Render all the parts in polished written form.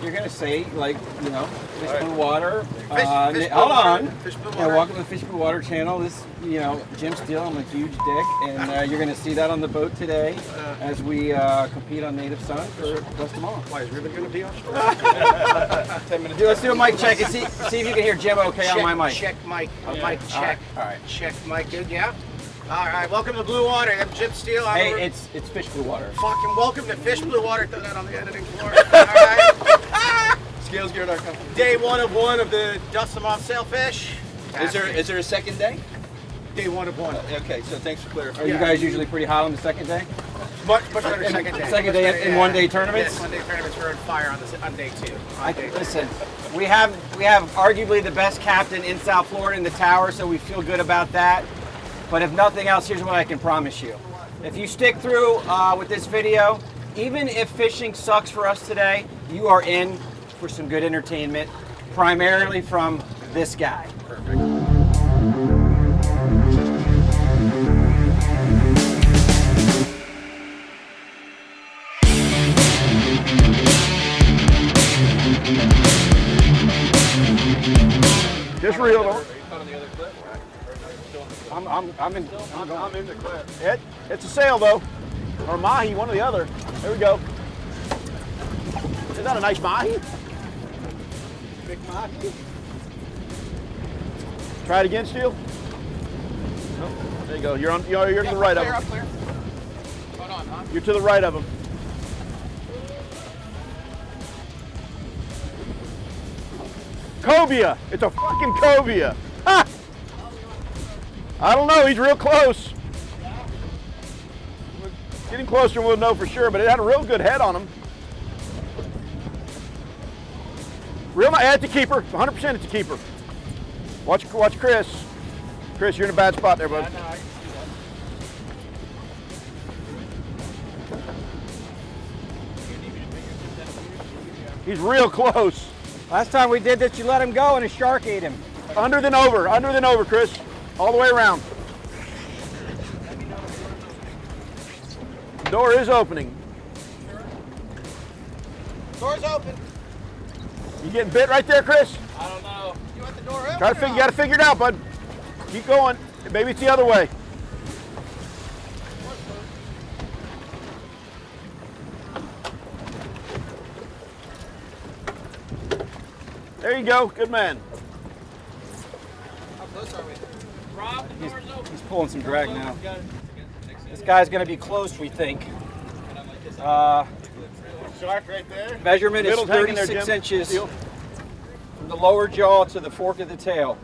you're gonna say, like, you know, Fish Bluewater. Hold on. Fish Bluewater. Yeah, welcome to the Fish Bluewater channel. This, you know, Jim Steele. I'm a huge dick, and you're gonna see that on the boat today as we compete on Native Sun for West tomorrow. Why is Ruben gonna be on? 10 minutes. Let's do a mic check and see if you can hear Jim okay on my mic. Check mic. Mic check. All right. Check mic. Good. Yeah. All right. Welcome to Bluewater. I'm Jim Steele. Hey, it's Fish Bluewater. Fucking welcome to Fish Bluewater. Throw that on the editing floor. All right. Scalesgear.com. Day one of the dust them off sailfish. Is there a second day? Day one of one. Okay, so thanks for clarifying. Are you guys usually pretty hot on the second day? Much better second day. Second day in one-day tournaments? Yes, one-day tournaments. We're on fire on day two. Listen, we have arguably the best captain in South Florida in the tower, so we feel good about that. But if nothing else, here's what I can promise you. If you stick through with this video, even if fishing sucks for us today, you are in for some good entertainment, primarily from this guy. Perfect. Just reel them. I'm in the clip. It's a sail though, or a mahi, one or the other. There we go. Is that a nice mahi? Big mahi. Try it again, Steele. Nope. There you go. You're to the right of him. Clear. Hold on, huh? You're to the right of him. Cobia. It's a fucking cobia. Ha! I don't know. He's real close. Getting closer, we'll know for sure. But it had a real good head on him. Real nice. It's a keeper. 100% it's a keeper. Watch Chris. Chris, you're in a bad spot there, bud. He's real close. Last time we did this, you let him go and a shark ate him. Under than over, Chris. All the way around. Door is opening. Door's open. You getting bit right there, Chris? I don't know. You want the door open? You gotta figure it out, bud. Keep going. Maybe it's the other way. There you go. Good man. How close are we? Rob, the door's open. He's pulling some drag now. This guy's going to be close, we think. Shark right there. Measurement is Middle's hanging there, 36 Jim. inches Steele. from the lower jaw to the fork of the tail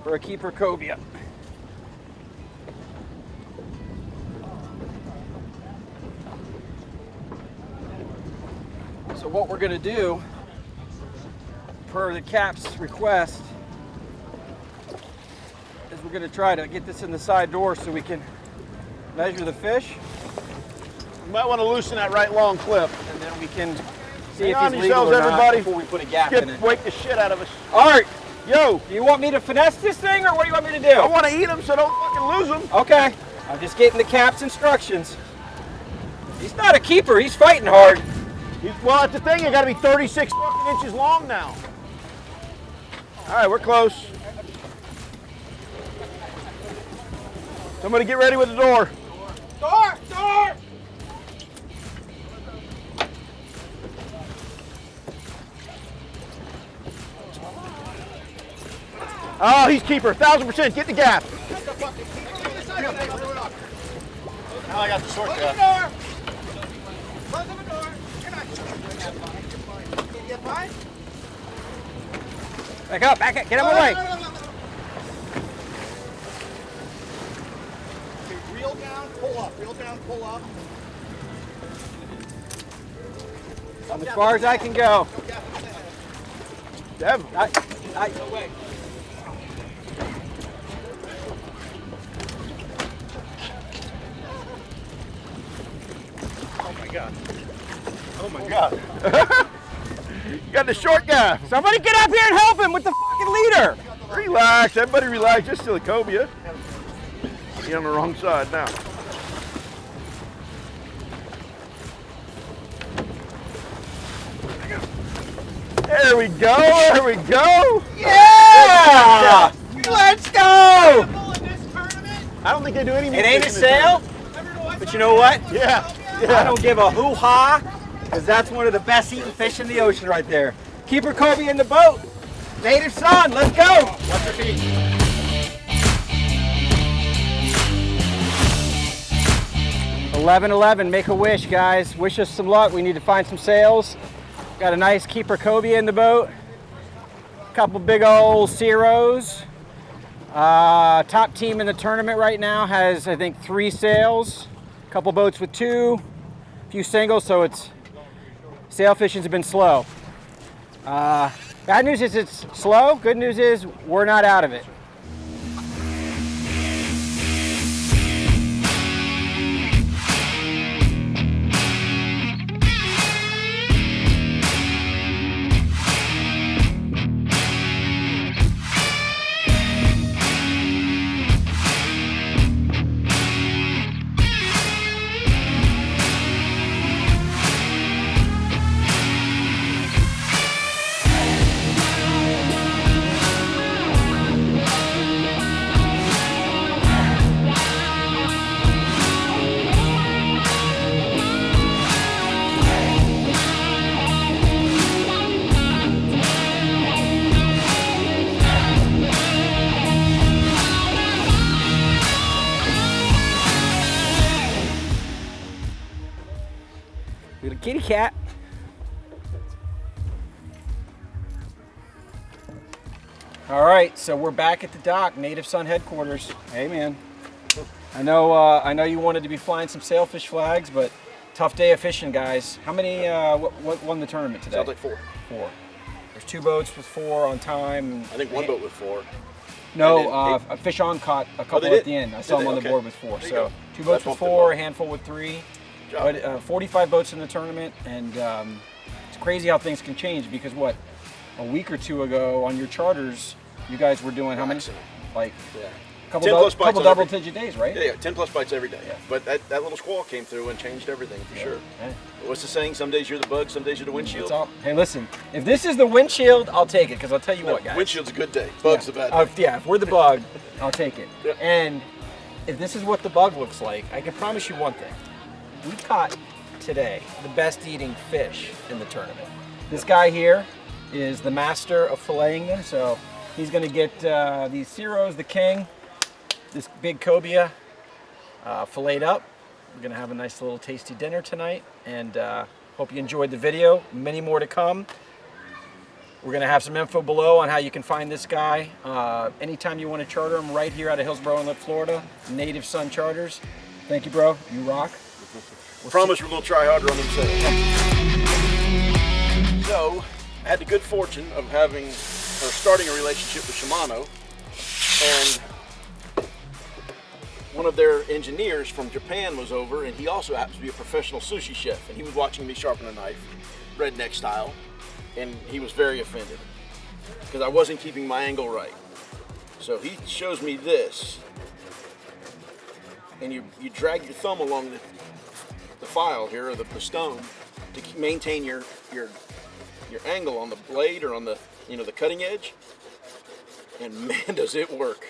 for a keeper cobia. So what we're going to do, per the cap's request, is we're going to try to get this in the side door so we can measure the fish, You might want to loosen that right long clip. and then we can see Hang if on he's legal yourselves, or not everybody. before we put a gap Skip, in it. wake the shit out of us. All right, Yo, do you want me to finesse this thing, or what do you want me to do? I want to eat them, so don't fucking lose them. Okay, I'm just getting the cap's instructions. He's not a keeper, he's fighting hard. Well, that's the thing. You got to be 36 fucking inches long now. All right, we're close. Somebody get ready with the door. Door! Oh, he's keeper, 1000%. Get the gap. Now I got the short Close gap. the door! Close the door! You're not. Can you get by? Back up, get out of my way. No. Okay, reel down, pull up. Reel down, pull up. I'm as far as I can go. Dev, No way. Oh my god. you got the short guy. Somebody get up here and help him with the fucking leader. Relax, everybody relax. Just still a cobia. You're on the wrong side now. There we go. There we go. Yeah! Let's go! I don't think they do any. It ain't a sale, but you know what? Yeah. I don't give a hoo-ha, because that's one of the best eating fish in the ocean right there. Keeper Cobia in the boat. Native Son, let's go. Watch your feet. 11-11, make a wish, guys. Wish us some luck. We need to find some sales. Got a nice Keeper Cobia in the boat. A couple big old Ceros. Top team in the tournament right now has, I think, 3 sales. A couple boats with 2, a few singles, so it's sail fishing's been slow. Bad news is it's slow. Good news is we're not out of it. Little kitty cat. All right, so we're back at the dock, Native Son headquarters. Hey, man. I know you wanted to be flying some sailfish flags, but tough day of fishing, guys. How many? What won the tournament today? Sounds like 4. 4. There's 2 boats with 4 on time. I think 1 boat with 4. No, a Fish On caught a couple at the end. I saw them on the board with 4. So 2 boats with 4, a handful with 3. But 45 boats in the tournament, and it's crazy how things can change because a week or 2 ago on your charters, you guys were doing how many? Like a couple double-digit days, right? Yeah, 10 plus bites every day. Yeah. But that little squall came through and changed everything for sure. Yeah. What's the saying? Some days you're the bug, some days you're the windshield. Hey, listen, if this is the windshield, I'll take it, because I'll tell you what, guys. Windshield's a good day. Bug's the bad day. Yeah, if we're the bug, I'll take it. Yeah. And if this is what the bug looks like, I can promise you one thing. We caught today the best eating fish in the tournament. This guy here is the master of filleting them, so he's going to get these Ceros, the king, this big Cobia filleted up. We're going to have a nice little tasty dinner tonight, and hope you enjoyed the video. Many more to come. We're going to have some info below on how you can find this guy. Anytime you want to charter him, right here out of Hillsborough Inlet, Florida, Native Son Charters. Thank you, bro. You rock. Promise we're going to try harder on themselves. So, I had the good fortune of starting a relationship with Shimano, and one of their engineers from Japan was over, and he also happens to be a professional sushi chef, and he was watching me sharpen a knife, redneck style, and he was very offended because I wasn't keeping my angle right. So he shows me this, and you drag your thumb along the file here, or the stone, to maintain your angle on the blade or on the the cutting edge. And man, does it work!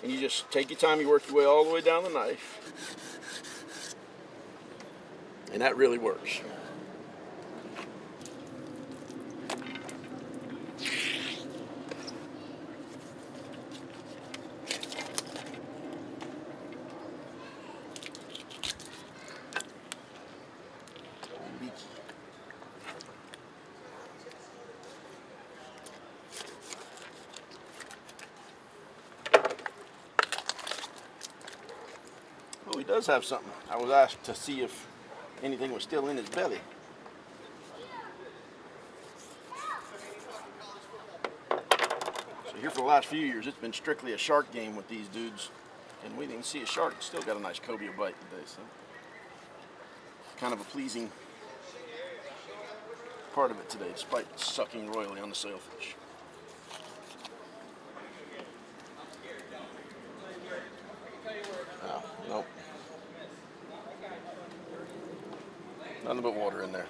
And you just take your time, you work your way all the way down the knife, and that really works. Oh, he does have something. I was asked to see if anything was still in his belly. So here for the last few years, it's been strictly a shark game with these dudes. And we didn't see a shark. Still got a nice cobia bite today, so kind of a pleasing part of it today, despite sucking royally on the sailfish. Oh, nope. Nothing but water in there.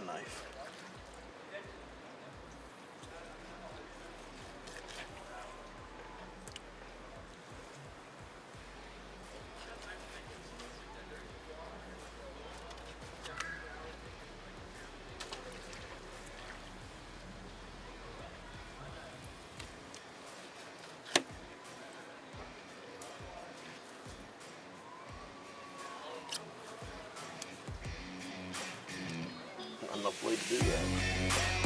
knife. Enough way to do that.